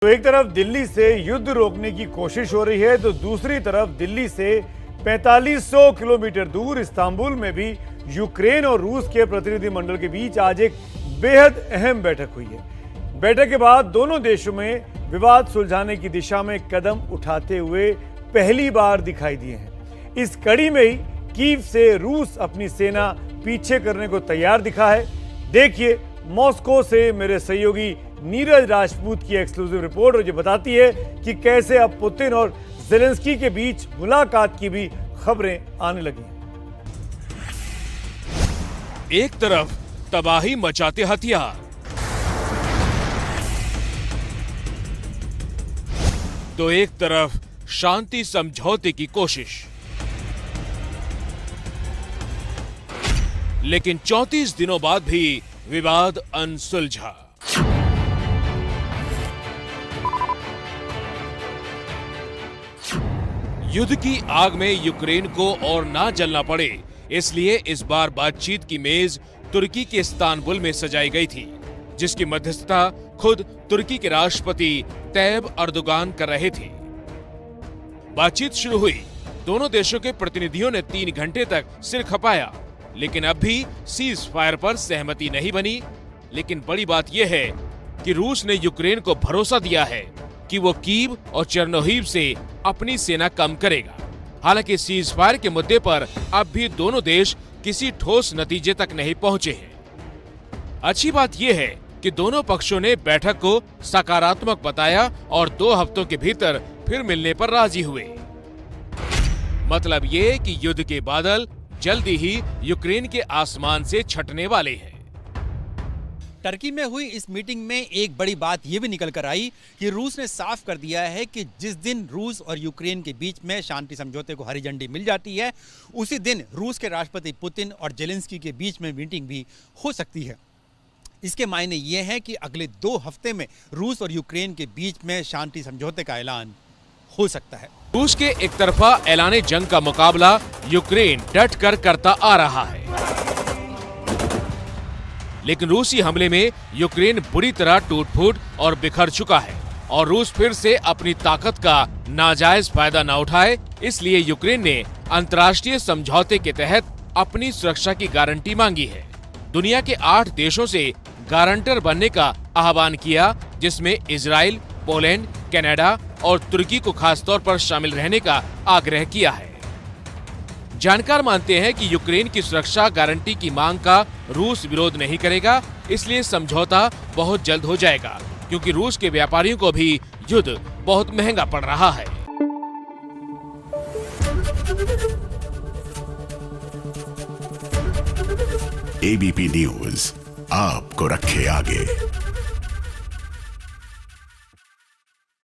तो एक तरफ दिल्ली से युद्ध रोकने की कोशिश हो रही है तो दूसरी तरफ दिल्ली से 4500 किलोमीटर दूर इस्तांबुल में भी यूक्रेन और रूस के प्रतिनिधिमंडल के बीच आज एक बेहद अहम बैठक हुई है। बैठक के बाद दोनों देशों में विवाद सुलझाने की दिशा में कदम उठाते हुए पहली बार दिखाई दिए हैं। इस कड़ी में ही कीव से रूस अपनी सेना पीछे करने को तैयार दिखा है। देखिए मॉस्को से मेरे सहयोगी नीरज राजपूत की एक्सक्लूसिव रिपोर्ट, और ये बताती है कि कैसे अब पुतिन और ज़ेलेंस्की के बीच मुलाकात की भी खबरें आने लगी हैं। एक तरफ तबाही मचाते हथियार, तो एक तरफ शांति समझौते की कोशिश। लेकिन 34 दिनों बाद भी विवाद अनसुलझा। युद्ध की आग में यूक्रेन को और ना जलना पड़े, इसलिए इस बार बातचीत की मेज तुर्की के इस्तांबुल में सजाई गई थी, जिसकी मध्यस्थता खुद तुर्की के राष्ट्रपति तैयब अर्दोगान कर रहे थे। बातचीत शुरू हुई। दोनों देशों के प्रतिनिधियों ने 3 घंटे तक सिर खपाया, लेकिन अब भी सीज फायर पर सहमति नहीं बनी। लेकिन बड़ी बात यह है कि रूस ने यूक्रेन को भरोसा दिया है कि वो कीव और चेर्नोहिव से अपनी सेना कम करेगा। हालांकि सीज फायर के मुद्दे पर अब भी दोनों देश किसी ठोस नतीजे तक नहीं पहुंचे हैं। अच्छी बात यह है कि दोनों पक्षों ने बैठक को सकारात्मक बताया और 2 हफ्तों के भीतर फिर मिलने पर राजी हुए। मतलब ये कि युद्ध के बादल जल्दी ही यूक्रेन के आसमान से छटने वाले हैं। टर्की में हुई इस मीटिंग में एक बड़ी बात यह भी निकल कर आई कि रूस ने साफ कर दिया है कि जिस दिन रूस और यूक्रेन के बीच में शांति समझौते को हरी झंडी मिल जाती है, उसी दिन रूस के राष्ट्रपति पुतिन और ज़ेलेंस्की के बीच में मीटिंग भी हो सकती है। इसके मायने ये हैं कि अगले 2 हफ्ते में रूस और यूक्रेन के बीच में शांति समझौते का ऐलान हो सकता है। रूस के एक तरफा ऐलाने जंग का मुकाबला यूक्रेन डट कर करता आ रहा है, लेकिन रूसी हमले में यूक्रेन बुरी तरह टूट-फूट और बिखर चुका है और रूस फिर से अपनी ताकत का नाजायज फायदा न उठाए, इसलिए यूक्रेन ने अंतर्राष्ट्रीय समझौते के तहत अपनी सुरक्षा की गारंटी मांगी है। दुनिया के 8 देशों से गारंटर बनने का आह्वान किया, जिसमें इजराइल, पोलैंड, कनाडा और तुर्की को खास तौर पर शामिल रहने का आग्रह किया है। जानकार मानते हैं कि यूक्रेन की सुरक्षा गारंटी की मांग का रूस विरोध नहीं करेगा, इसलिए समझौता बहुत जल्द हो जाएगा, क्योंकि रूस के व्यापारियों को भी युद्ध बहुत महंगा पड़ रहा है। एबीपी न्यूज आपको रखे आगे।